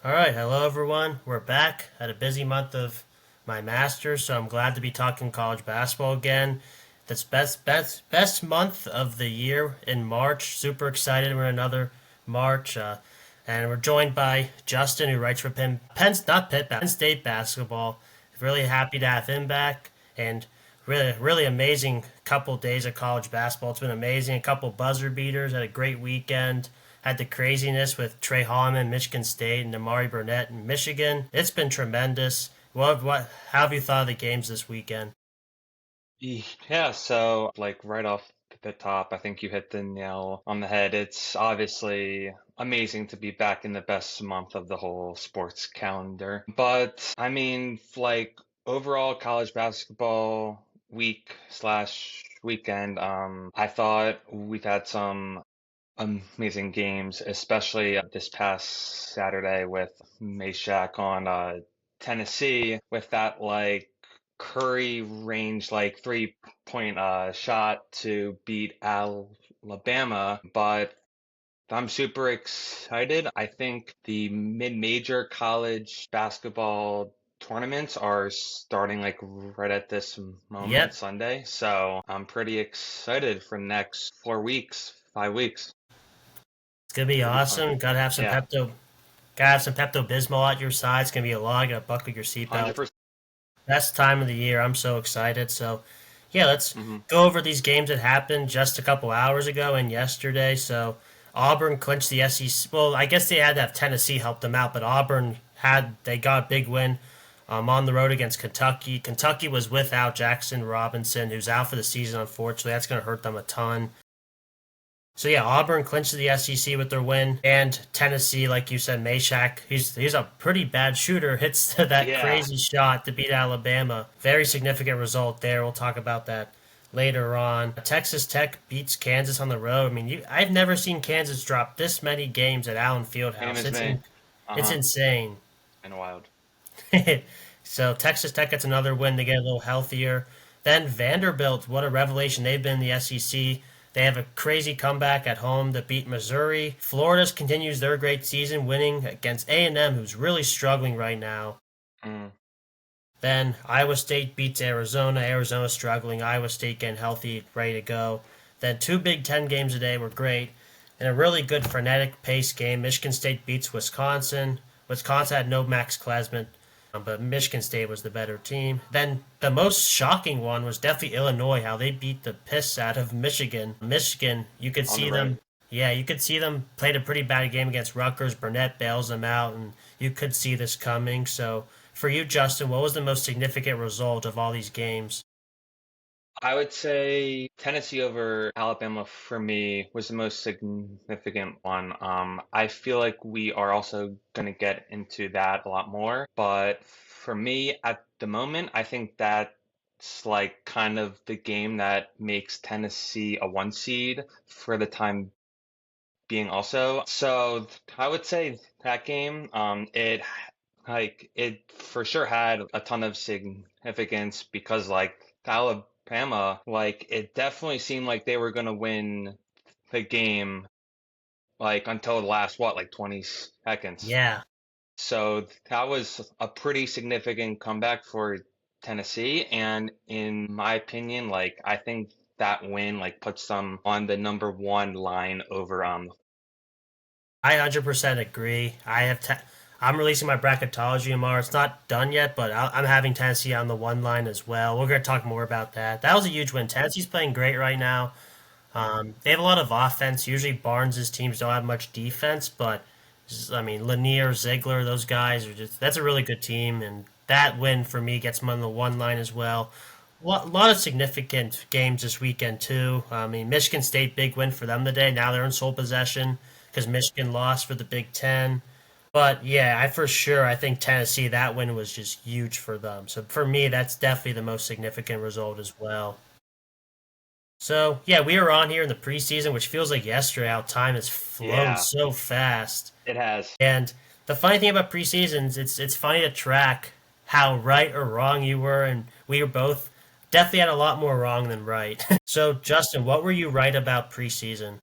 All right, hello everyone. We're back. Had a busy month of my master's, so I'm glad to be talking college basketball again. This best month of the year in March. Super excited. We're in another March, and we're joined by Justin, who writes for Penn State basketball. Really happy to have him back, and really amazing couple days of college basketball. It's been amazing. A couple buzzer beaters. Had a great weekend. Had the craziness with Trey Holloman, Michigan State, and Amari Burnett in Michigan. It's been tremendous. How have you thought of the games this weekend? Yeah, so right off the top, I think you hit the nail on the head. It's obviously amazing to be back in the best month of the whole sports calendar. But I mean, overall college basketball week slash weekend, I thought we've had some amazing games, especially this past Saturday with Meshack on Tennessee with that Curry range 3 point shot to beat Alabama. But I'm super excited. I think the mid-major college basketball tournaments are starting right at this moment, Yep, Sunday. So I'm pretty excited for the next 4 weeks, 5 weeks. it's gonna be It'll be fun. awesome. Yeah, Gotta have some Pepto Bismol at your side. It's gonna be a lot. Gotta buckle your seatbelt. 100%. Best time of the year. I'm so excited. So, yeah, let's Hmm. go over these games that happened just a couple hours ago and yesterday. So, Auburn clinched the SEC. Well, I guess they had to have Tennessee help them out, but they got a big win on the road against Kentucky. Kentucky was without Jackson Robinson, who's out for the season. Unfortunately, that's going to hurt them a ton. So yeah, Auburn clinched the SEC with their win, and Tennessee, like you said, Meshack, he's a pretty bad shooter, hits that Yeah, crazy shot to beat Alabama. Very significant result there. We'll talk about that later on. Texas Tech beats Kansas on the road. I mean, I've never seen Kansas drop this many games at Allen same Fieldhouse. as me. It's Uh-huh. insane. And wild. So Texas Tech gets another win to get a little healthier. Then Vanderbilt, what a revelation they've been in the SEC. They have a crazy comeback at home to beat Missouri. Florida continues their great season, winning against A&M, who's really struggling right now. Mm. Then Iowa State beats Arizona. Arizona struggling. Iowa State getting healthy, ready to go. Then two Big Ten games today were great. And a really good frenetic pace game. Michigan State beats Wisconsin. Wisconsin had no Max Klasman, but Michigan State was the better team. Then the most shocking one was definitely Illinois, how they beat the piss out of Michigan. Michigan, you could On the see road. them. Yeah, you could see them played a pretty bad game against Rutgers. Burnett bails them out, and you could see this coming. So, for you, Justin, what was the most significant result of all these games? I would say Tennessee over Alabama for me was the most significant one. I feel like we are also going to get into that a lot more. But for me, at the moment, I think that's kind of the game that makes Tennessee a one seed for the time being also. So I would say that game, it for sure had a ton of significance because Alabama, it definitely seemed like they were gonna win the game until the last 20 seconds. Yeah, So that was a pretty significant comeback for Tennessee, and in my opinion, I think that win puts them on the number one line over I 100% agree. I'm releasing my bracketology tomorrow. It's not done yet, but I'm having Tennessee on the one line as well. We're going to talk more about that. That was a huge win. Tennessee's playing great right now. They have a lot of offense. Usually Barnes' teams don't have much defense, but I mean Lanier, Ziegler, those guys are just that's a really good team, and that win for me gets them on the one line as well. Lot of significant games this weekend too. I mean Michigan State big win for them today. Now they're in sole possession because Michigan lost for the Big Ten. But yeah, I think Tennessee that win was just huge for them. So for me, that's definitely the most significant result as well. So yeah, we were on here in the preseason, which feels like yesterday. How time has flown Yeah, so fast. it has. And the funny thing about preseasons, it's funny to track how right or wrong you were, and we were both definitely had a lot more wrong than right. So Justin, what were you right about preseason?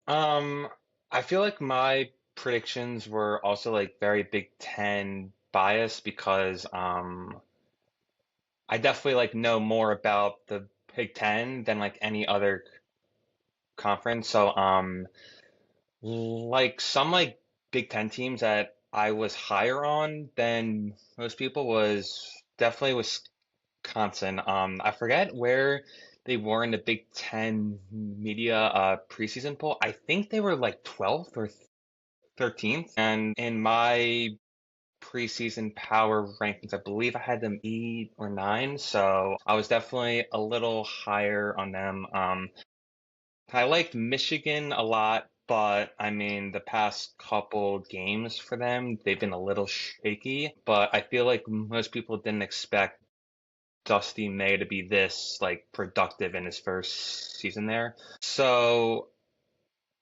Um, I feel like my predictions were also like very Big Ten biased because I definitely like know more about the Big Ten than like any other conference. So like some like Big Ten teams that I was higher on than most people was definitely Wisconsin. I forget where they were in the Big Ten media preseason poll. I think they were like 12th or 13th. And in my preseason power rankings, I believe I had them 8 or 9. So I was definitely a little higher on them. I liked Michigan a lot, but I mean, the past couple games for them, they've been a little shaky. But I feel like most people didn't expect Dusty May to be this like productive in his first season there. So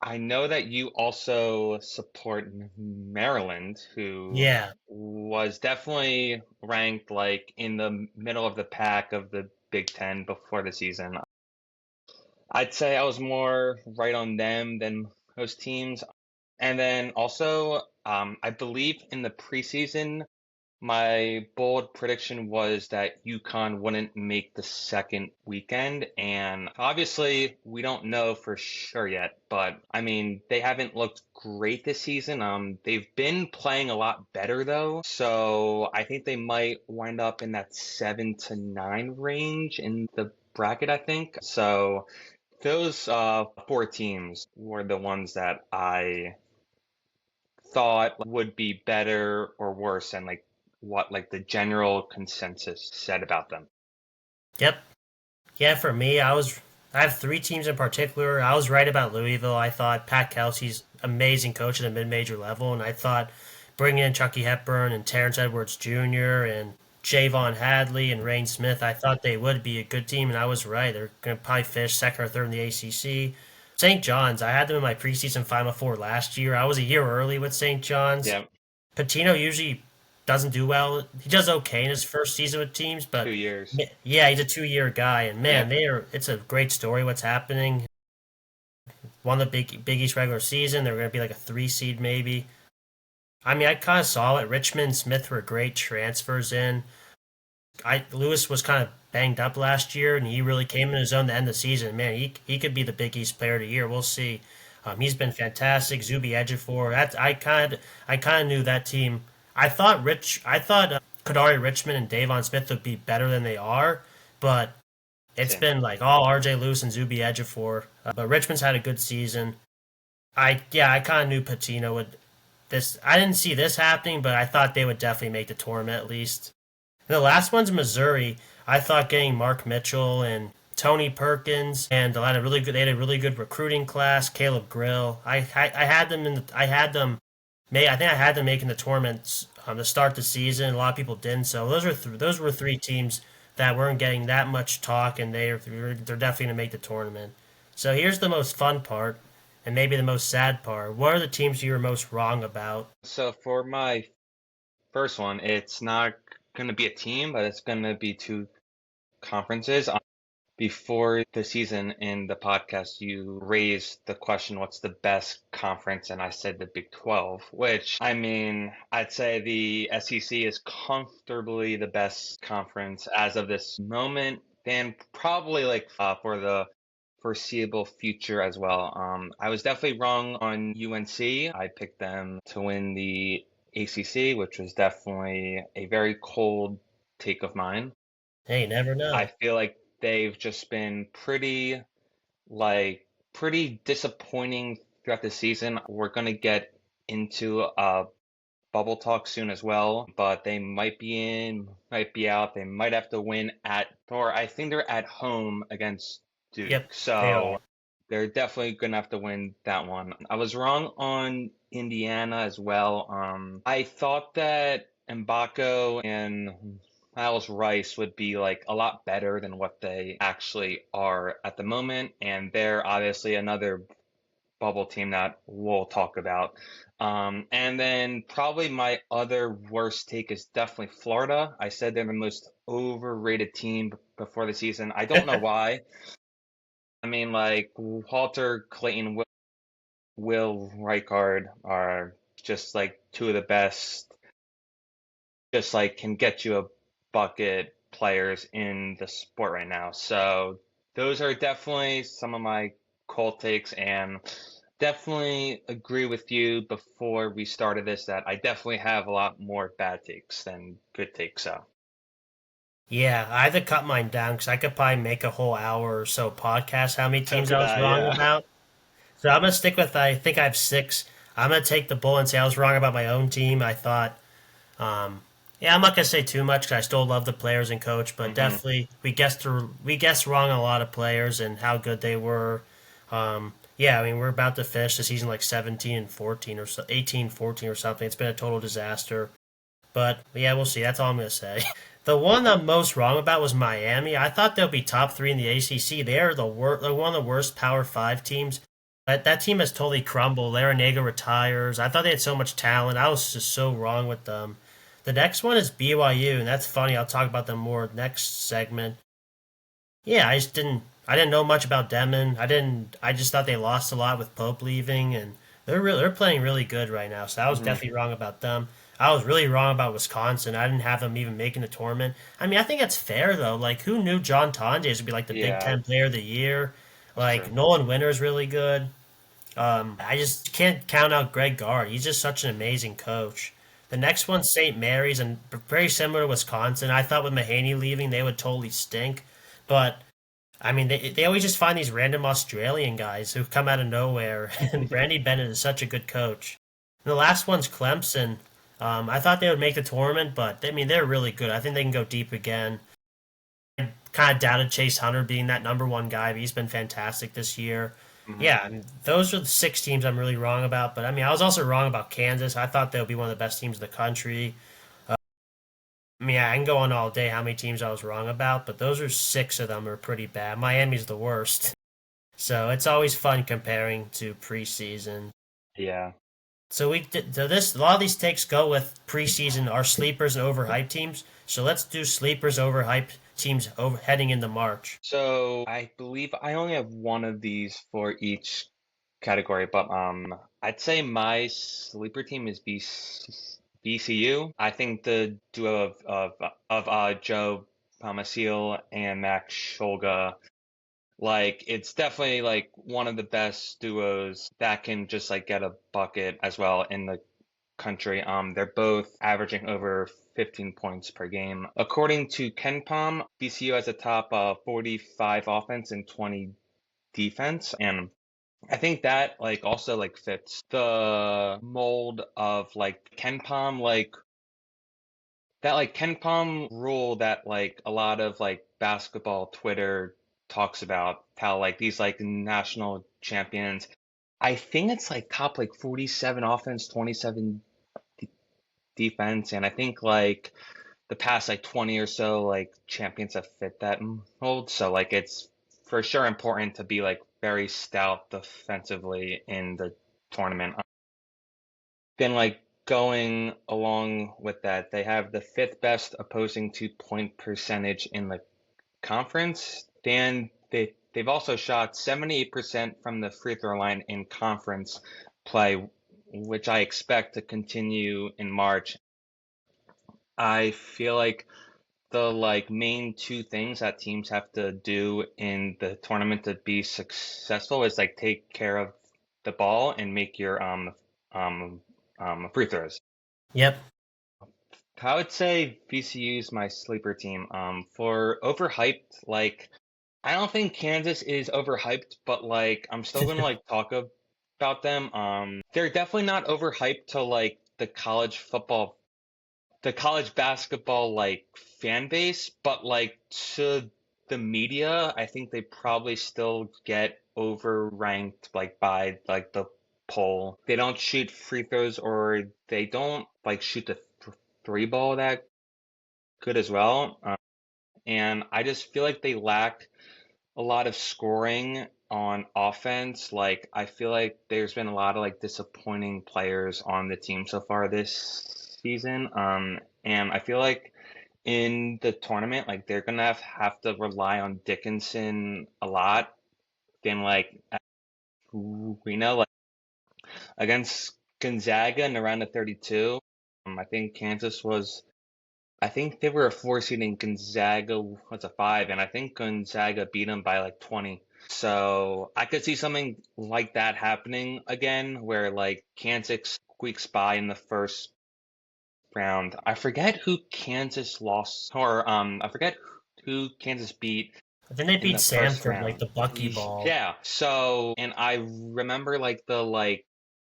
I know that you also support Maryland, who Yeah. was definitely ranked like in the middle of the pack of the Big Ten before the season. I'd say I was more right on them than most teams. And then also, I believe in the preseason, my bold prediction was that UConn wouldn't make the second weekend, and obviously we don't know for sure yet, but I mean, they haven't looked great this season. They've been playing a lot better though, so I think they might wind up in that 7 to 9 range in the bracket, I think. So those four teams were the ones that I thought would be better or worse and like what like the general consensus said about them. Yep. Yeah, for me, I have three teams in particular. I was right about Louisville. I thought Pat Kelsey's amazing coach at a mid-major level, and I thought bringing in Chucky Hepburn and Terrence Edwards Jr. and Javon Hadley and Rain Smith, I thought they would be a good team, and I was right. They're going to probably finish second or third in the ACC. St. John's, I had them in my preseason Final Four last year. I was a year early with St. John's. Yeah, Patino usually doesn't do well. He does okay in his first season with teams, but 2 years. yeah, he's a 2 year guy, and man, Yep. they are. It's a great story what's happening. Won the Big East regular season. They're going to be like a 3 seed maybe. I mean, I kind of saw it. Richmond and Smith were great transfers in. I Lewis was kind of banged up last year, and he really came in his own to end the season. Man, he could be the Big East Player of the Year. We'll see. He's been fantastic. Zuby Ejiofor. That I kind of knew that team. I thought Kadari Richmond and Davon Smith would be better than they are, but it's Same. been like all RJ Lewis and Zuby Ejiofor. But Richmond's had a good season. I kind of knew Patino would this. I didn't see this happening, but I thought they would definitely make the tournament at least. The last one's Missouri. I thought getting Mark Mitchell and Tony Perkins and they had a really good recruiting class. Caleb Grill. I had them I had them. I think I had them making the tournaments to start the season. A lot of people didn't. So those were three teams that weren't getting that much talk, and they're definitely gonna make the tournament. So here's the most fun part, and maybe the most sad part. What are the teams you were most wrong about? So for my first one, it's not going to be a team, but it's going to be two conferences. Before the season in the podcast, you raised the question, what's the best conference? And I said the Big 12, which I mean, I'd say the SEC is comfortably the best conference as of this moment, and probably like for the foreseeable future as well. I was definitely wrong on UNC. I picked them to win the ACC, which was definitely a very cold take of mine. Hey, you never I know. feel like they've just been like, pretty disappointing throughout the season. We're going to get into bubble talk soon as well, but they might be in, might be out. They might have to win or I think they're at home against Yep, Duke. they So are. they're definitely going to have to win that one. I was wrong on Indiana as well. I thought that Mbako and Miles Rice would be like a lot better than what they actually are at the moment, and they're obviously another bubble team that we'll talk about. And then probably my other worst take is definitely Florida. I said they're the most overrated team before the season. I don't know why. I mean, like Walter Clayton, Will Reichard are just like two of the best, just like can get you a bucket players in the sport right now. So those are definitely some of my cold takes, and definitely agree with you before we started this that I definitely have a lot more bad takes than good takes. So Yeah, I had to cut mine down because I could probably make a whole hour or so podcast how many so teams could I was I, wrong yeah. about. So I'm gonna stick with I think I have six. I'm gonna take the bull and say I was wrong about my own team. I thought, um, yeah, I'm not gonna say too much because I still love the players and coach, but hmm definitely we guessed wrong on a lot of players and how good they were. Yeah, I mean we're about to finish the season like 17 and 14 or so, 18, 14 or something. It's been a total disaster. But yeah, we'll see. That's all I'm gonna say. The one I'm most wrong about was Miami. I thought they'll be top three in the ACC. They are the worst, like one of the worst Power Five teams. That team has totally crumbled. Larinaga retires. I thought they had so much talent. I was just so wrong with them. The next one is BYU, and that's funny. I'll talk about them more next segment. Yeah, I just didn't. I didn't know much about Demon. I didn't. I just thought they lost a lot with Pope leaving, and they're playing really good right now. So I was hmm definitely wrong about them. I was really wrong about Wisconsin. I didn't have them even making the tournament. I mean, I think it's fair though. Like, who knew John Tonjes would be like the Big Yeah, Ten Player of the Year? it's Like, true. Nolan Winter's really good. I just can't count out Greg Gard. He's just such an amazing coach. The next one's St. Mary's, and very similar to Wisconsin. I thought with Mahaney leaving, they would totally stink, but I mean, they always just find these random Australian guys who come out of nowhere, and Brandy Bennett is such a good coach. And the last one's Clemson. I thought they would make the tournament, but I mean, they're really good. I think they can go deep again. Kind of doubted Chase Hunter being that number one guy, but he's been fantastic this year. hmm Yeah, I mean, those are the six teams I'm really wrong about. But I mean, I was also wrong about Kansas. I thought they would be one of the best teams in the country. I mean, yeah, I can go on all day how many teams I was wrong about, but those are six of them are pretty bad. Miami's the worst. So it's always fun comparing to preseason. Yeah. So this a lot of these takes go with preseason, our sleepers and overhyped teams. So let's do sleepers, overhyped teams over heading into March. So I believe I only have one of these for each category, but I'd say my sleeper team is BCU. I think the duo of Joe Palmasiel and Max Shulga, like it's definitely like one of the best duos that can just like get a bucket as well in the country. They're both averaging over 15 points per game. According to KenPom, BCU has a top 45 offense and 20 defense, and I think that like also like fits the mold of like KenPom, like that like KenPom rule that like a lot of like basketball Twitter talks about how like these like national champions. I think it's like top like 47 offense, 27 defense, and I think like the past like 20 or so like champions have fit that mold. So like it's for sure important to be like very stout defensively in the tournament. Then like going along with that, they have the fifth best opposing 2 point percentage in the conference. Then they've also shot 78% from the free throw line in conference play, which I expect to continue in March. I feel like the like main two things that teams have to do in the tournament to be successful is like take care of the ball and make your um free throws. Yep. I would say VCU is my sleeper team. For overhyped, like I don't think Kansas is overhyped, but like I'm still gonna like talk about them. They're definitely not overhyped to like the college basketball like fan base, but like to the media, I think they probably still get overranked like by like the poll. They don't shoot free throws or they don't like shoot the three ball that good as well. And I just feel like they lack a lot of scoring on offense. Like I feel like there's been a lot of like disappointing players on the team so far this season. And I feel like in the tournament, like they're gonna have to rely on Dickinson a lot. Then like we know like against Gonzaga in the round of 32. I think I think they were a four seed and Gonzaga was a five, and I think Gonzaga beat them by like 20. So I could see something like that happening again, where like Kansas squeaks by in the first round. I forget who Kansas lost, or I forget who Kansas beat I think they in beat the first Samford like round. the buckyball. Yeah. So, and I remember like the like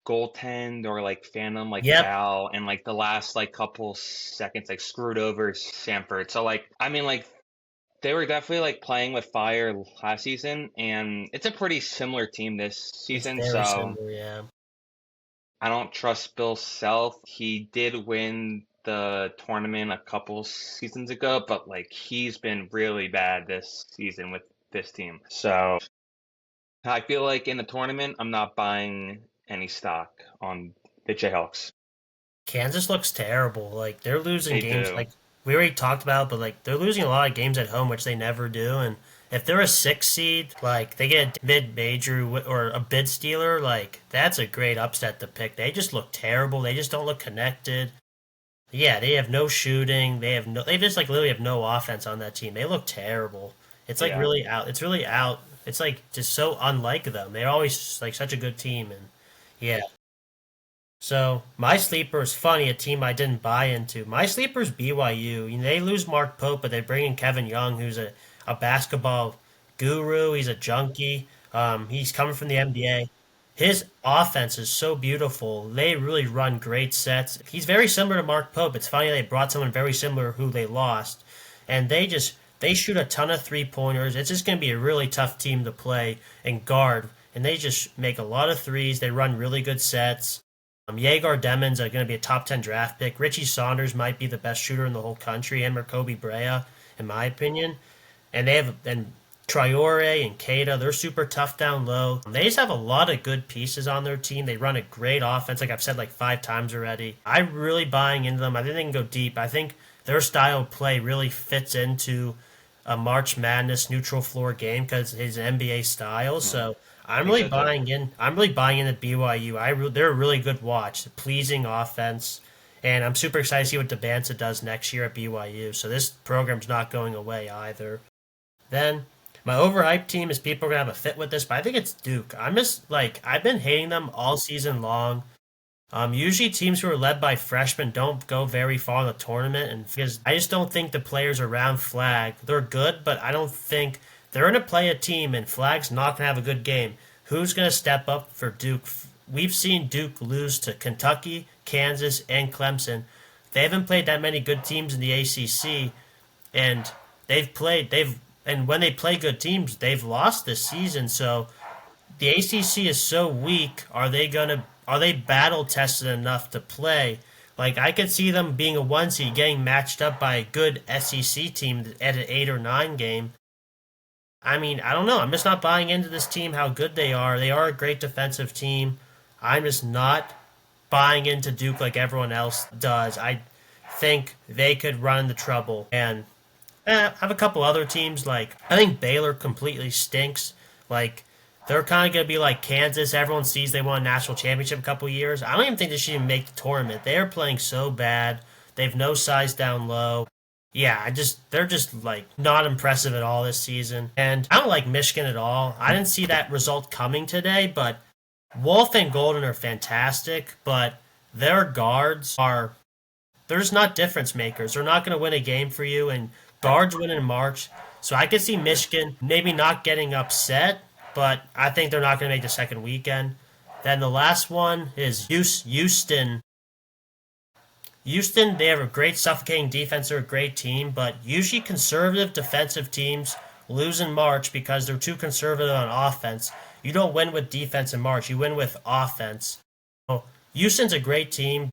goaltend or like phantom like Yep, foul and like the last like couple seconds like screwed over Samford. So like I mean like they were definitely like playing with fire last season, and it's a pretty similar team this it's season. very So similar. Yeah. I don't trust Bill Self. He did win the tournament a couple seasons ago, but like he's been really bad this season with this team. So I feel like in the tournament, I'm not buying any stock on the Jayhawks. Kansas looks terrible. Like they're losing They games. do. Like we already talked about, but like they're losing a lot of games at home, which they never do. And if they're a six seed, like they get a mid major or a bid stealer, like that's a great upset to pick. They just look terrible. They just don't look connected. Yeah, they have no shooting. They have no. They just like literally have no offense on that team. They look terrible. It's like Yeah. really out. It's really out. It's like just so unlike them. They're always like such a good team, and yeah. So my sleeper is funny, a team I didn't buy into. My sleeper is BYU. You know, they lose Mark Pope, but they bring in Kevin Young, who's a basketball guru. He's a junkie. He's coming from the NBA. His offense is so beautiful. They really run great sets. He's very similar to Mark Pope. It's funny they brought someone very similar who they lost, and they shoot a ton of three pointers. It's just going to be a really tough team to play and guard, and they just make a lot of threes. They run really good sets. Yegar Demons are going to be a top 10 draft pick. Richie Saunders might be the best shooter in the whole country, him or Kobe Brea, in my opinion. And they have and Traore and Keita, they're super tough down low. They just have a lot of good pieces on their team. They run a great offense, like I've said like five times already. I'm really buying into them. I think they can go deep. I think their style of play really fits into a March Madness neutral floor game because his NBA style. Mm, So I I'm think really so too. buying in. I'm really buying into BYU. They're a really good watch, pleasing offense, and I'm super excited to see what DeBanza does next year at BYU. So this program's not going away either. Then my overhyped team is people are gonna have a fit with this, but I think it's Duke. I'm just like I've been hating them all season long. Usually teams who are led by freshmen don't go very far in the tournament, and because I just don't think the players around Flag they're good, but I don't think they're gonna play a team, and Flag's not gonna have a good game. Who's gonna step up for Duke? We've seen Duke lose to Kentucky, Kansas, and Clemson. They haven't played that many good teams in the ACC, and and when they play good teams, they've lost this season. So the ACC is so weak. Are they battle tested enough to play? Like I could see them being a one seed, getting matched up by a good SEC team at an 8 or 9 game. I mean, I don't know. I'm just not buying into this team how good they are. They are a great defensive team. I'm just not buying into Duke like everyone else does. I think they could run into trouble. And I have a couple other teams like I think Baylor completely stinks. Like they're kind of gonna be like Kansas. Everyone sees they won a national championship a couple years. I don't even think they should even make the tournament. They are playing so bad. They've no size down low. Yeah, they're just like not impressive at all this season. And I don't like Michigan at all. I didn't see that result coming today, but Wolf and Golden are fantastic, but their guards are they're just not difference makers. They're not going to win a game for you, and guards win in March. So I could see Michigan maybe not getting upset, but I think they're not going to make the second weekend. Then the last one is Houston. Houston, they have a great suffocating defense. They're a great team, but usually conservative defensive teams lose in March because they're too conservative on offense. You don't win with defense in March. You win with offense. So Houston's a great team.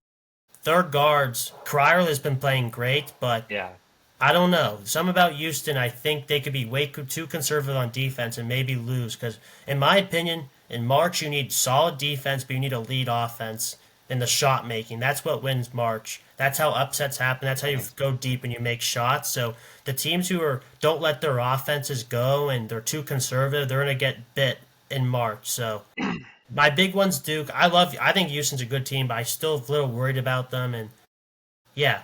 Their guards, Cryer has been playing great, but Yeah. I don't know. Some about Houston, I think they could be way too conservative on defense and maybe lose. Because, in my opinion, in March you need solid defense, but you need a lead offense in the shot making. That's what wins March. That's how upsets happen. That's how you Mm. go deep and you make shots. So the teams who don't let their offenses go and they're too conservative, they're gonna get bit in March. So My big one's Duke. I think Houston's a good team, but I still a little worried about them. And yeah,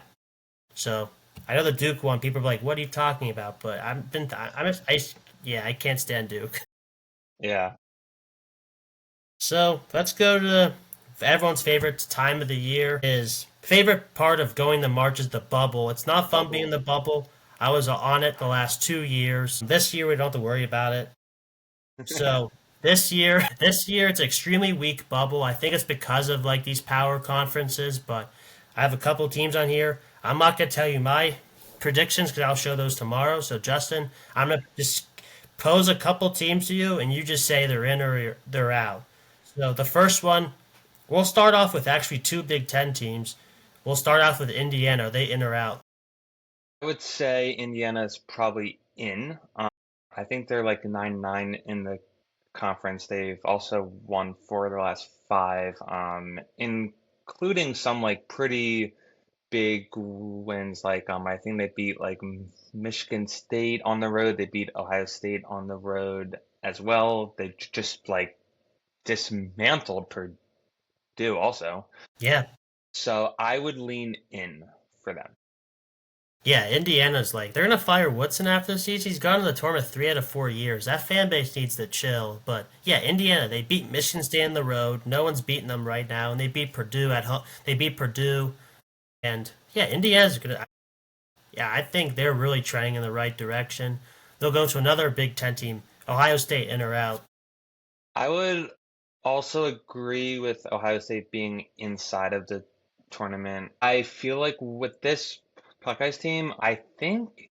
so I know the Duke one. People are like, "What are you talking about?" But yeah, I can't stand Duke. Yeah. So let's go to everyone's favorite time of the year. Is favorite part of going to March is the bubble. It's not fun being in Bubble. the bubble. I was on it the last 2 years. This year we don't have to worry about it. So this year it's an extremely weak bubble. I think it's because of like these power conferences. But I have a couple teams on here. I'm not gonna tell you my predictions because I'll show those tomorrow. So Justin, I'm gonna just pose a couple teams to you, and you just say they're in or they're out. So the first one, we'll start off with actually two Big Ten teams. We'll start off with Indiana. Are they in or out? I would say Indiana's probably in. I think they're like 9-9 in the conference. They've also won four of their last five, including some like pretty big wins. Like I think they beat like Michigan State on the road. They beat Ohio State on the road as well. They just like dismantled Purdue also. Yeah, So I would lean in for them. yeah. Indiana's like they're gonna fire Woodson after the season. He's gone to the tournament 3 out of 4 years. That fan base needs to chill. But yeah, Indiana. They beat Michigan State on the road. No one's beating them right now, and they beat Purdue at home. They beat Purdue, and yeah, Indiana's gonna. Yeah, I think they're really trending in the right direction. They'll go to another Big Ten team. Ohio State in or out. I would also agree with Ohio State being inside of the tournament. I feel like with this Buckeyes team, I think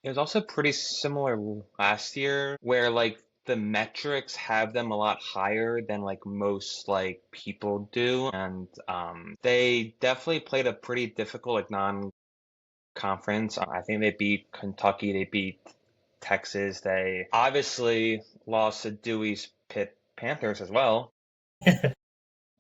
it was also pretty similar last year, where like the metrics have them a lot higher than like most like people do, and they definitely played a pretty difficult like non-conference. I think they beat Kentucky, they beat Texas, they obviously lost to Dewey's Pitt Panthers as well.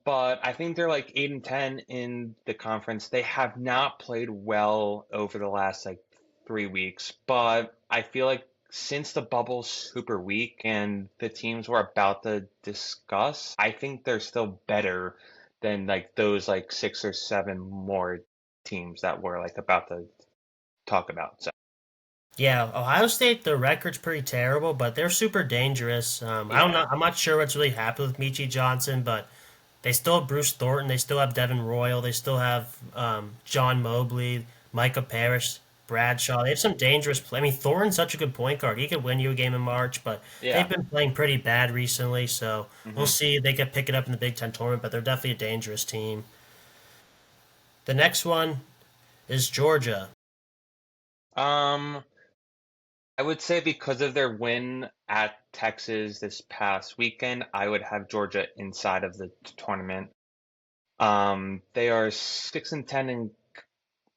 But I think they're like 8-10 in the conference. They have not played well over the last like 3 weeks, but I feel like since the bubble's super weak and the teams we're about to discuss, I think they're still better than like those like six or seven more teams that we're like about to talk about. So Yeah, Ohio State, their record's pretty terrible, but they're super dangerous. I don't yeah. know. I'm not sure what's really happened with Michi Johnson, but they still have Bruce Thornton. They still have Devin Royal. They still have John Mobley, Micah Parrish, Bradshaw. They have some dangerous play. I mean, Thornton's such a good point guard. He could win you a game in March, but they've Yeah. been playing pretty bad recently. So we'll hmm see if they could pick it up in the Big Ten tournament, but they're definitely a dangerous team. The next one is Georgia. Um, I would say because of their win at Texas this past weekend, I would have Georgia inside of the tournament. They are 6-10 in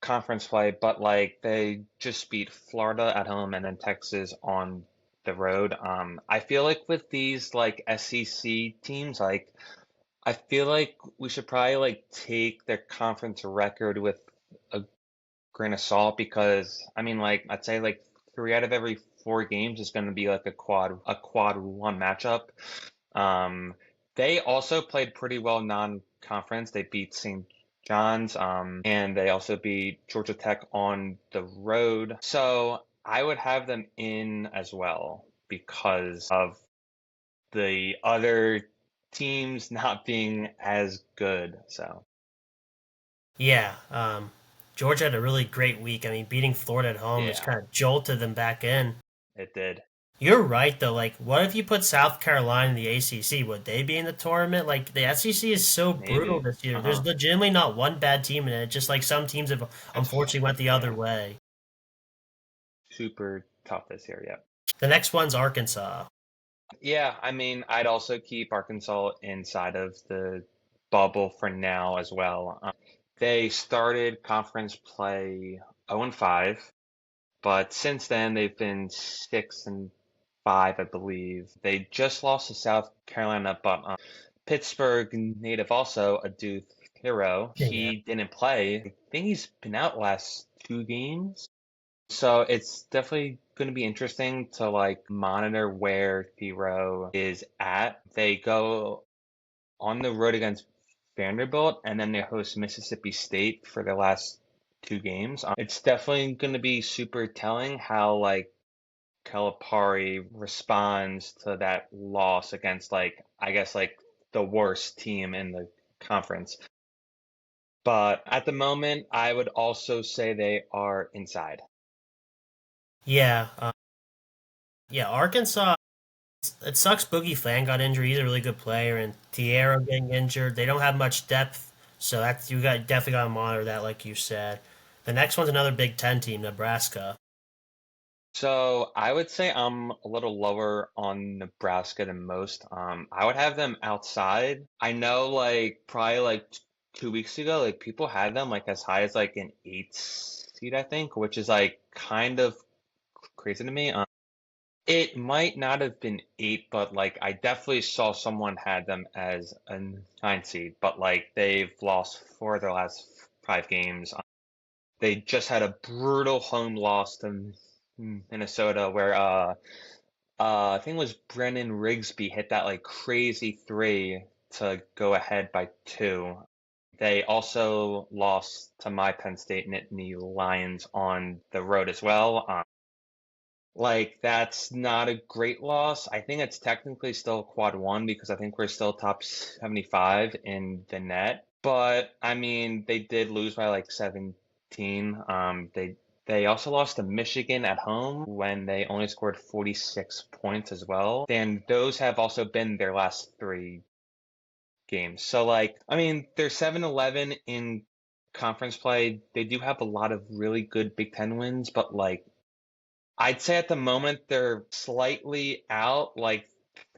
conference play, but like they just beat Florida at home and then Texas on the road. I feel like with these like SEC teams, like I feel like we should probably like take their conference record with a grain of salt because I mean like I'd say like three out of every four games is going to be like a quad one matchup. Um, they also played pretty well non-conference. They beat St. John's, and they also beat Georgia Tech on the road. So I would have them in as well because of the other teams not being as good. So Yeah, Georgia had a really great week. I mean, beating Florida at home just yeah, kind of jolted them back in. it did. You're right, though. Like, what if you put South Carolina in the ACC? Would they be in the tournament? Like, the SEC is so brutal Maybe. this year. There's Uh-huh. legitimately not one bad team in it. Just like some teams have It's unfortunately went the other yeah, way. super tough this year. Yeah. The next one's Arkansas. Yeah, I mean, I'd also keep Arkansas inside of the bubble for now as well. They started conference play 0-5, but since then they've been 6-5, I believe. They just lost to South Carolina, but Pittsburgh native also, a Duke hero. Yeah. He didn't play. I think he's been out last two games. So it's definitely going to be interesting to like monitor where Thero is at. They go on the road against Vanderbilt and then they host Mississippi State for the last two games. It's definitely going to be super telling how like Calipari responds to that loss against like I guess like the worst team in the conference. But at the moment, I would also say they are inside. Yeah, yeah. Arkansas. It sucks. Boogie Fan got injured. He's a really good player, and Tierra getting injured. They don't have much depth, so that's you got definitely got to monitor that, like you said. The next one's another Big Ten team, Nebraska. So I would say I'm a little lower on Nebraska than most. I would have them outside. I know like probably like 2 weeks ago, like people had them like as high as like an eight seed, I think, which is like kind of crazy to me. It might not have been eight, but like I definitely saw someone had them as a nine seed, but like they've lost four of their last five games. They just had a brutal home loss to Minnesota where I think it was Brennan Rigsby hit that like crazy three to go ahead by two. They also lost to my Penn State Nittany Lions on the road as well. Like that's not a great loss. I think it's technically still quad one because I think we're still top 75 in the net. But I mean, they did lose by like 17. They also lost to Michigan at home when they only scored 46 points as well. And those have also been their last three games. So like, I mean, they're 7-11 in conference play. They do have a lot of really good Big Ten wins, but like I'd say at the moment they're slightly out. Like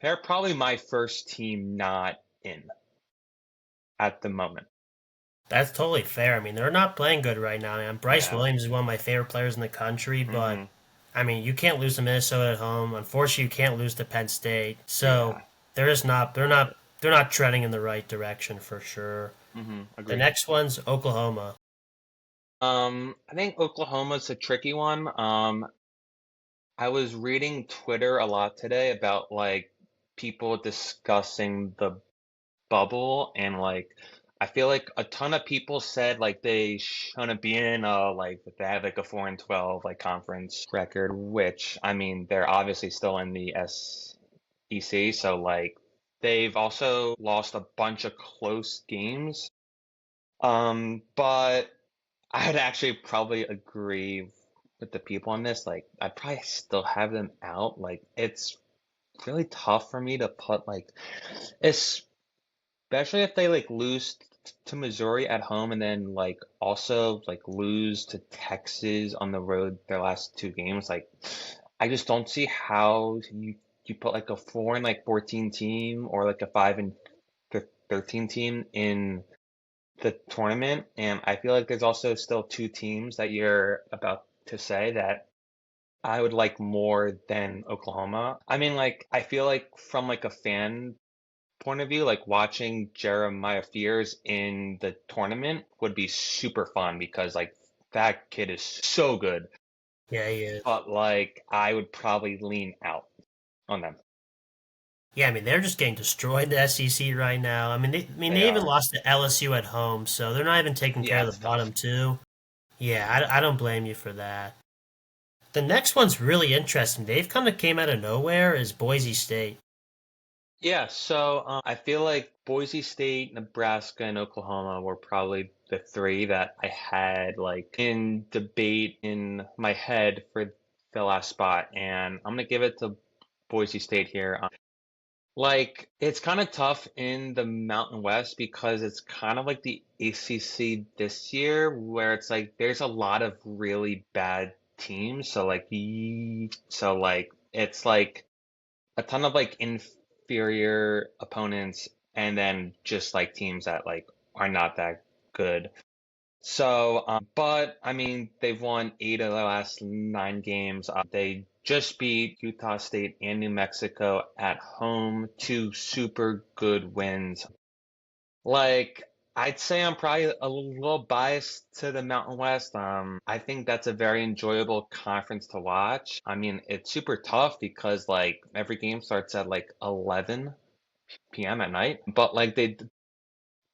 they're probably my first team not in at the moment. That's totally fair. I mean, they're not playing good right now. Man. Bryce Yeah. Williams is one of my favorite players in the country, but Hmm. I mean, you can't lose to Minnesota at home. Unfortunately, you can't lose to Penn State. So Yeah. they're just not. They're not treading in the right direction for sure. The Agreed. next one's Oklahoma. I think Oklahoma's a tricky one. I was reading Twitter a lot today about like people discussing the bubble and like I feel like a ton of people said like they shouldn't be in like they have like a 4-12 like conference record, which I mean they're obviously still in the SEC, so like they've also lost a bunch of close games. But I'd actually probably agree with the people on this. Like I probably still have them out. Like it's really tough for me to put like especially if they like lose to Missouri at home and then like also like lose to Texas on the road their last two games. Like I just don't see how you put like a 4 and like 14 team or like a 5 and 13 team in the tournament. And I feel like there's also still two teams that you're about to say that I would like more than Oklahoma. I mean, like I feel like from like a fan point of view, like watching Jeremiah Fears in the tournament would be super fun because like that kid is so good. Yeah, he is. But like I would probably lean out on them. Yeah, I mean they're just getting destroyed in the SEC right now. I mean they They even are. lost to LSU at home, so they're not even taking care Yeah, of it's the bottom tough. two. Yeah, I don't blame you for that. The next one's really interesting. They've kind of came out of nowhere. Is Boise State? Yeah, so I feel like Boise State, Nebraska, and Oklahoma were probably the three that I had like in debate in my head for the last spot, and I'm gonna give it to Boise State here. Like, it's kind of tough in the Mountain West because it's kind of like the ACC this year, where it's like there's a lot of really bad teams. So like it's like a ton of like inferior opponents, and then just like teams that like are not that good. So, but I mean, they've won eight of the last nine games. They just beat Utah State and New Mexico at home, two super good wins. Like, I'd say I'm probably a little biased to the Mountain West. I think that's a very enjoyable conference to watch. I mean, it's super tough because like every game starts at like 11 p.m. at night, but like they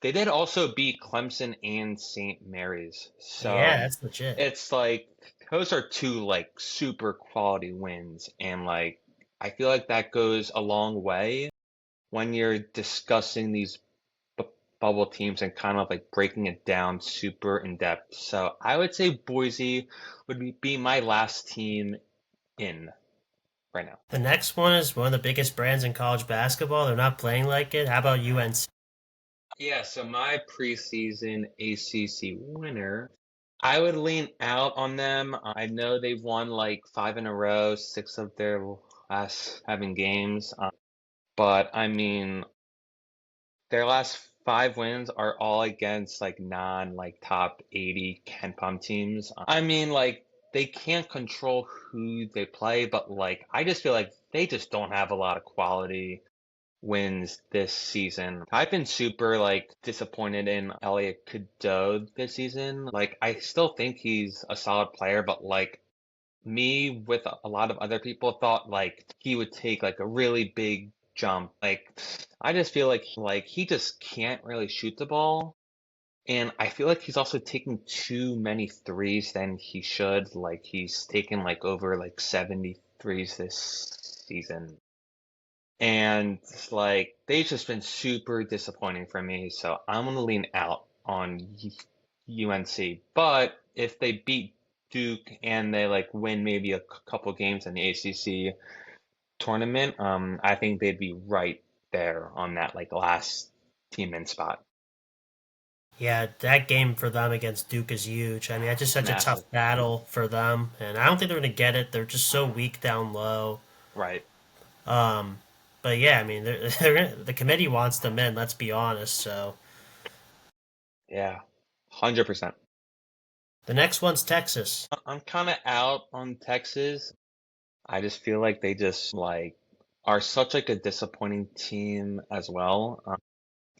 did also beat Clemson and St. Mary's. Yeah, So that's legit. it's like those are two like super quality wins and like I feel like that goes a long way when you're discussing these bu bubble teams and kind of like breaking it down super in depth. So I would say Boise would be my last team in right now. The next one is one of the biggest brands in college basketball. They're not playing like it. How about UNC? Yeah, so my preseason ACC winner, I would lean out on them. I know they've won like five in a row, six of their last seven games. But I mean, their last five wins are all against like non like top 80 Ken Pom teams. I mean, like they can't control who they play, but like I just feel like they just don't have a lot of quality wins this season. I've been super like disappointed in Elliot Cadeau this season. Like I still think he's a solid player, but like me with a lot of other people thought like he would take like a really big jump. Like I just feel like he just can't really shoot the ball. And I feel like he's also taking too many threes than he should. Like he's taken like over like 70 threes this season. And like they've just been super disappointing for me, so I'm gonna lean out on UNC. But if they beat Duke and they like win maybe a couple games in the ACC tournament, I think they'd be right there on that like last team in spot. Yeah, that game for them against Duke is huge. I mean, that's just such a tough Massive, battle for them, and I don't think they're going to get it. They're just so weak down low. right? Um, but yeah, I mean, the committee wants them in. Let's be honest. So Yeah, 100%. the next one's Texas. I'm kind of out on Texas. I just feel like they just like are such like a disappointing team as well.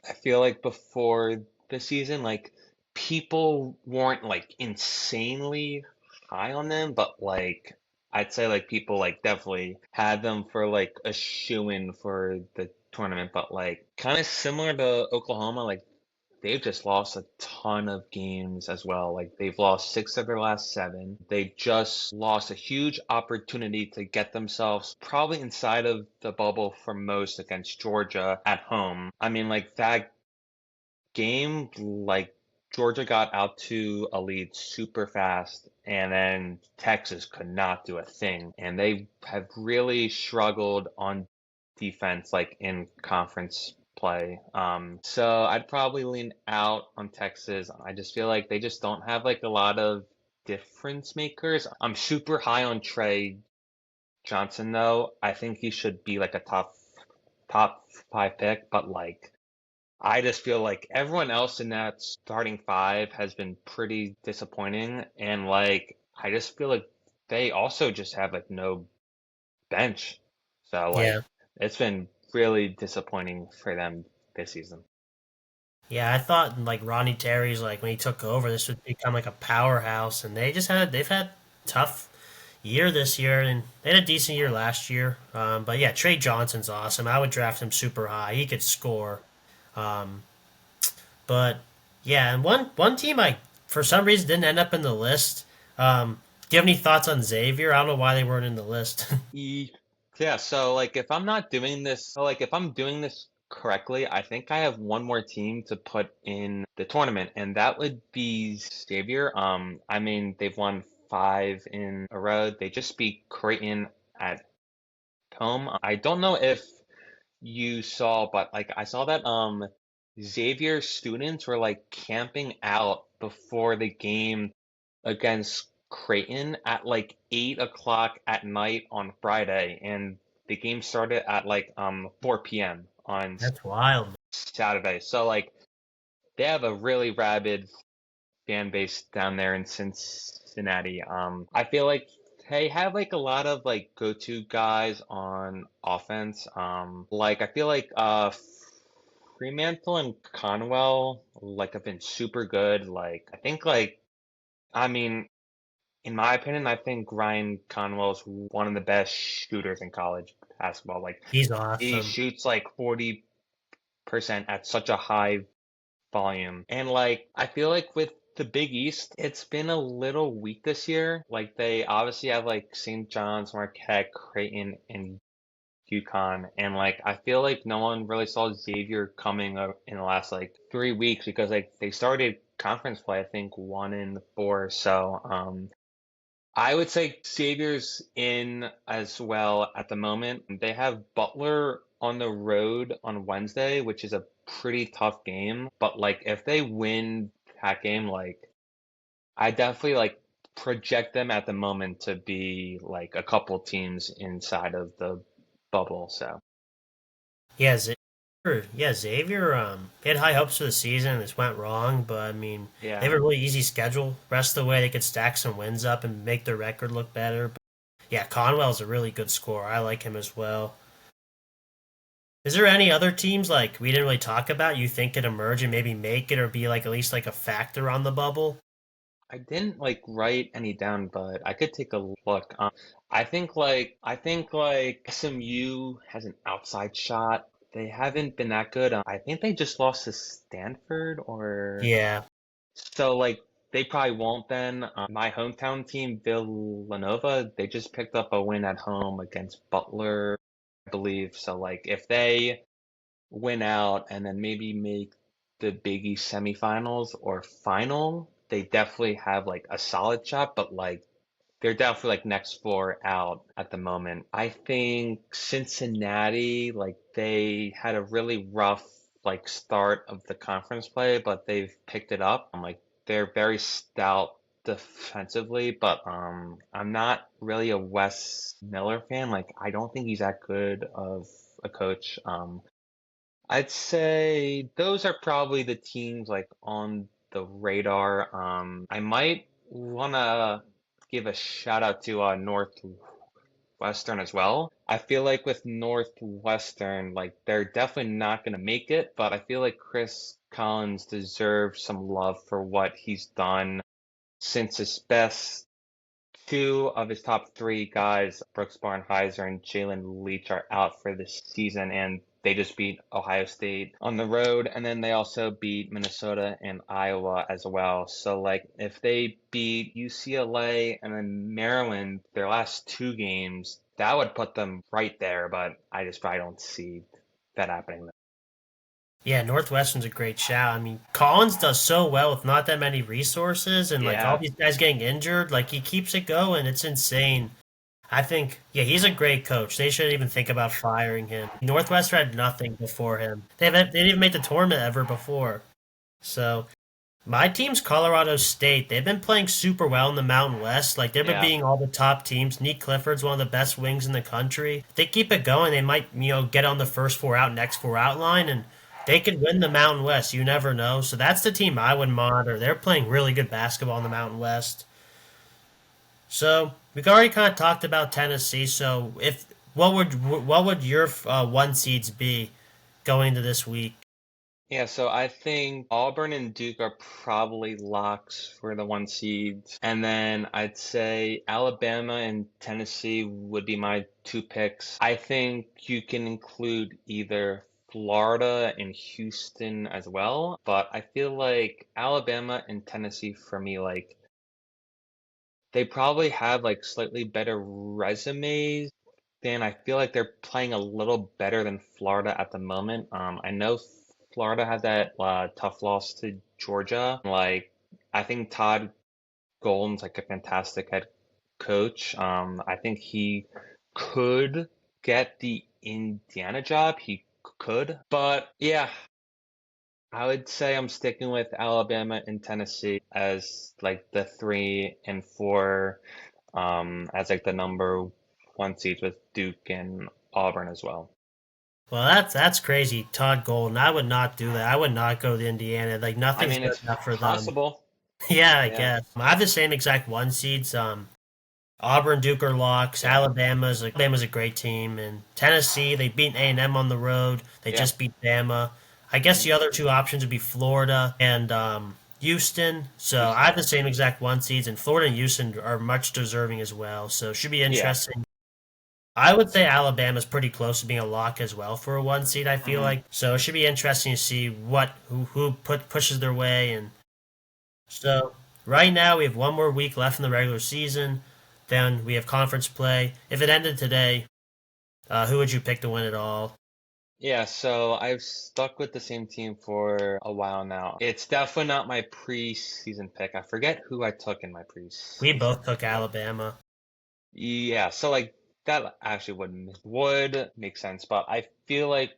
I feel like before the season, like people weren't like insanely high on them, but like I'd say like people like definitely had them for like a shoe-in for the tournament, but like kind of similar to Oklahoma, like they've just lost a ton of games as well. Like they've lost six of their last seven. They just lost a huge opportunity to get themselves probably inside of the bubble for most against Georgia at home. I mean, like that game, like Georgia got out to a lead super fast, and then Texas could not do a thing. And they have really struggled on defense, like in conference play. So I'd probably lean out on Texas. I just feel like they just don't have like a lot of difference makers. I'm super high on Trey Johnson though. I think he should be like a top five pick, but like I just feel like everyone else in that starting five has been pretty disappointing, and like I just feel like they also just have like no bench. So Yeah, like it's been really disappointing for them this season. yeah. I thought like Ronnie Terry's like when he took over, this would become like a powerhouse, and they've had tough year this year, and they had a decent year last year. But yeah, Trey Johnson's awesome. I would draft him super high. He could score. Um, but yeah, and one team I for some reason didn't end up in the list. Do you have any thoughts on Xavier? I don't know why they weren't in the list. Ye- Yeah, so like if I'm not doing this, so like if I'm doing this correctly, I think I have one more team to put in the tournament, and that would be Xavier. I mean they've won five in a row. They just beat Creighton at home. I don't know if you saw, but like I saw that Xavier students were like camping out before the game against Creighton at like 8 o'clock at night on Friday, and the game started at like 4 p.m. on That's wild. Saturday. So like they have a really rabid fan base down there in Cincinnati. I feel like they have like a lot of like go-to guys on offense. Like I feel like Fremantle and Conwell like have been super good. Like I think like I mean, in my opinion, I think Ryan Conwell's one of the best shooters in college basketball. Like He's he awesome. shoots like 40% at such a high volume. And like I feel like with the Big East, it's been a little weak this year. Like they obviously have like St. John's, Marquette, Creighton, and UConn, and like I feel like no one really saw Xavier coming up in the last like 3 weeks because like they started conference play I think 1-4. So I would say Xavier's in as well at the moment. They have Butler on the road on Wednesday, which is a pretty tough game. But like if they win that game, like I definitely like project them at the moment to be like a couple teams inside of the bubble. So Yeah, Xavier. They had high hopes for the season, and this went wrong. But I mean, they have yeah. a really easy schedule. Rest of the way, they could stack some wins up and make their record look better. But yeah, Conwell's a really good scorer. I like him as well. Is there any other teams like we didn't really talk about you think could emerge and maybe make it or be like at least like a factor on the bubble? I didn't like write any down, but I could take a look. I think like SMU has an outside shot. They haven't been that good. I think they just lost to Stanford or Yeah, so like they probably won't then. My hometown team, Villanova, they just picked up a win at home against Butler, I believe. So like if they win out and then maybe make the Big East semifinals or final, they definitely have like a solid shot, but like they're definitely like next four out at the moment. I think Cincinnati, like they had a really rough like start of the conference play, but they've picked it up. I'm like they're very stout defensively, but I'm not really a Wes Miller fan. Like I don't think he's that good of a coach. I'd say those are probably the teams like on the radar. I might wanna give a shout out to Northwestern as well. I feel like with Northwestern, like they're definitely not gonna make it, but I feel like Chris Collins deserves some love for what he's done since his best two of his top three guys, Brooks Barnheiser and Jalen Leach, are out for this season, and they just beat Ohio State on the road, and then they also beat Minnesota and Iowa as well. So, like, if they beat UCLA and then Maryland their last two games, that would put them right there, but I just probably don't see that happening. yeah, Northwestern's a great shout. I mean, Collins does so well with not that many resources and like all Yeah, these guys getting injured. Like he keeps it going. It's insane. I think, yeah, he's a great coach. They shouldn't even think about firing him. Northwestern had nothing before him. They didn't even make the tournament ever before. So my team's Colorado State. They've been playing super well in the Mountain West. Like they've been yeah. beating all the top teams. Nick Clifford's one of the best wings in the country. If they keep it going, they might, get on the first four out, next four out line, and they could win the Mountain West. You never know. So that's the team I would monitor. They're playing really good basketball in the Mountain West. So we've already kind of talked about Tennessee. So if what would your one seeds be going into this week? Yeah, so I think Auburn and Duke are probably locks for the one seeds. And then I'd say Alabama and Tennessee would be my two picks. I think you can include either Florida and Houston as well, but I feel like Alabama and Tennessee for me, like they probably have like slightly better resumes. Dan, I feel like they're playing a little better than Florida at the moment. I know Florida had that tough loss to Georgia. Like, I think Todd Golden's like a fantastic head coach. I think he could get the Indiana job. He could, but yeah, I would say I'm sticking with Alabama and Tennessee as like the 3 and 4, as like the number one seeds with Duke and Auburn as well. Well, that's crazy, Todd Golden. I would not do that. I would not go to Indiana. Like I nothing's mean, good it's enough for them. possible. Yeah, I Yeah, guess. I have the same exact one seeds. Auburn, Duke are locks. yeah, Alabama's a great team, and Tennessee they beat A&M on the road. They yeah. just beat Bama. I guess the other two options would be Florida and Houston. So I have Houston. the same exact one seeds, and Florida and Houston are much deserving as well. So it should be Yeah. interesting. I would say Alabama's pretty close to being a lock as well for a one seed. I feel Hmm. like so it should be interesting to see who pushes their way. And so right now we have one more week left in the regular season. Then we have conference play. If it ended today, who would you pick to win it all? Yeah, so I've stuck with the same team for a while now. It's definitely not my preseason pick. I forget who I took in my We preseason both took pick. Alabama. Yeah, so like that actually would make sense, but I feel like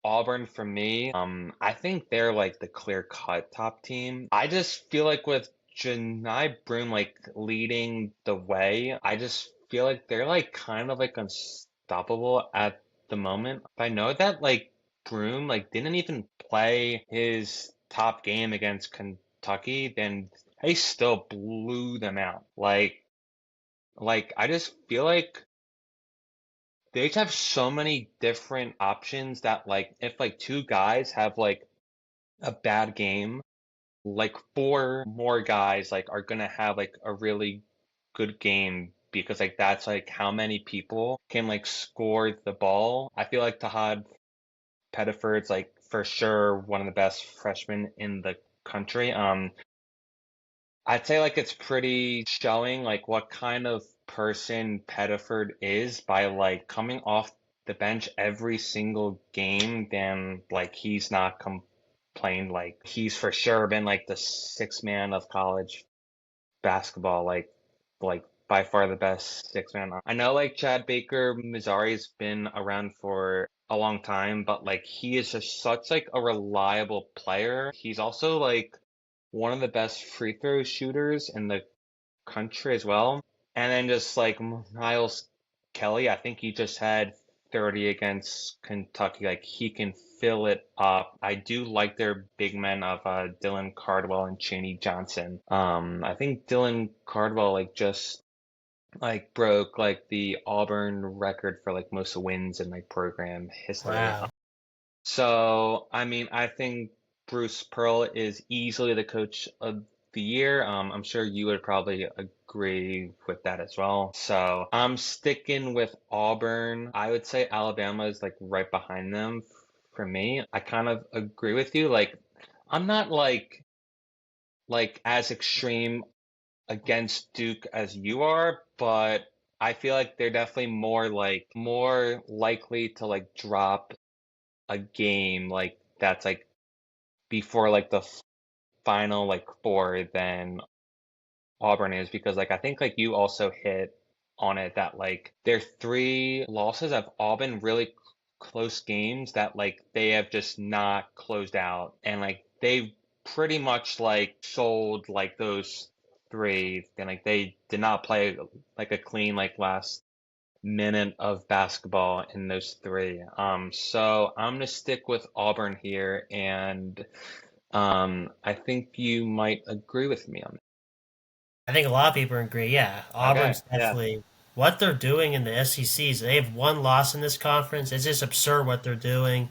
Auburn for me, I think they're like the clear-cut top team. I just feel like with Janai Broom like leading the way, I just feel like they're like kind of like unstoppable at the moment. I know that like Broom like didn't even play his top game against Kentucky, then they still blew them out. Like I just feel like they just have so many different options that like if like two guys have like a bad game, like four more guys like are gonna have like a really good game because like that's like how many people can like score the ball. I feel like Tahad Pettiford's like for sure one of the best freshmen in the country. I'd say like it's pretty showing like what kind of person Pettiford is by like coming off the bench every single game. Then like he's not complained. Like he's for sure been like the sixth man of college basketball. Like by far the best six man. I know like Chad Baker Missouri's been around for a long time, but like he is just such like a reliable player. He's also like one of the best free throw shooters in the country as well. And then just like Miles Kelly, I think he just had 30 against Kentucky. Like he can fill it up. I do like their big men of Dylan Cardwell and Chaney Johnson. I think Dylan Cardwell like just like broke like the Auburn record for like most wins in like program history. Wow. So, I mean, I think Bruce Pearl is easily the coach of the year. I'm sure you would probably agree with that as well. So, I'm sticking with Auburn. I would say Alabama is like right behind them for me. I kind of agree with you. Like, I'm not like as extreme against Duke as you are, but I feel like they're definitely more likely to like drop a game like that's like before like the final like four than Auburn is because like I think like you also hit on it that like their three losses have all been really close games that like they have just not closed out and like they pretty much like sold like those three and like they did not play like a clean like last minute of basketball in those three. So I'm gonna stick with Auburn here, and I think you might agree with me on I think a lot of people agree. Yeah, that. Okay, Auburn's yeah, definitely what they're doing in the SECs. They have one loss in this conference. It's just absurd what they're doing.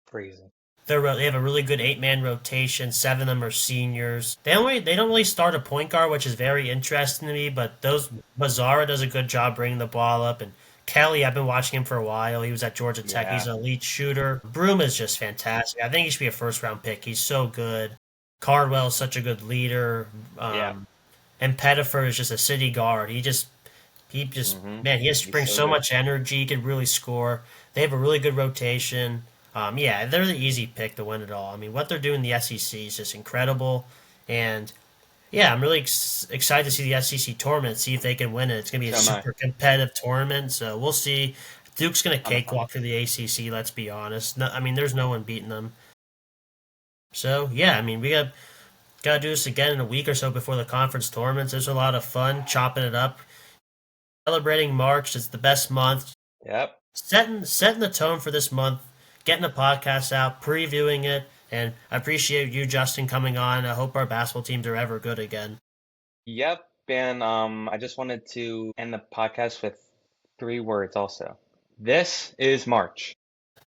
freezing. They have a really good 8 man rotation. Seven of them are seniors. They don't really start a point guard, which is very interesting to me. But those Mazzara does a good job bringing the ball up, and Kelly, I've been watching him for a while. He was at Georgia Tech. He's Yeah, an elite shooter. Broom is just fantastic. I think he should be a first round pick. He's so good. Cardwell is such a good leader. yeah. Um, and Pettiford is just a city guard. He just man, he just He's brings so so good. much energy. He can really score. They have a really good rotation. Yeah, they're the easy pick to win it all. I mean, what they're doing in the SEC is just incredible. And yeah, I'm really excited to see the SEC tournament, see if they can win it. It's going to be a So am I. super competitive tournament, so we'll see. Duke's going to Ton of fun. cakewalk through the ACC. Let's be honest. No, I mean, there's no one beating them. So yeah, I mean, we gotta do this again in a week or so before the conference tournaments. There's a lot of fun chopping it up, celebrating March. It's the best month. Yep, Setting the tone for this month, getting the podcast out, previewing it, and I appreciate you, Justin, coming on. I hope our basketball teams are ever good again. yep. And I just wanted to end the podcast with three words also. This is March.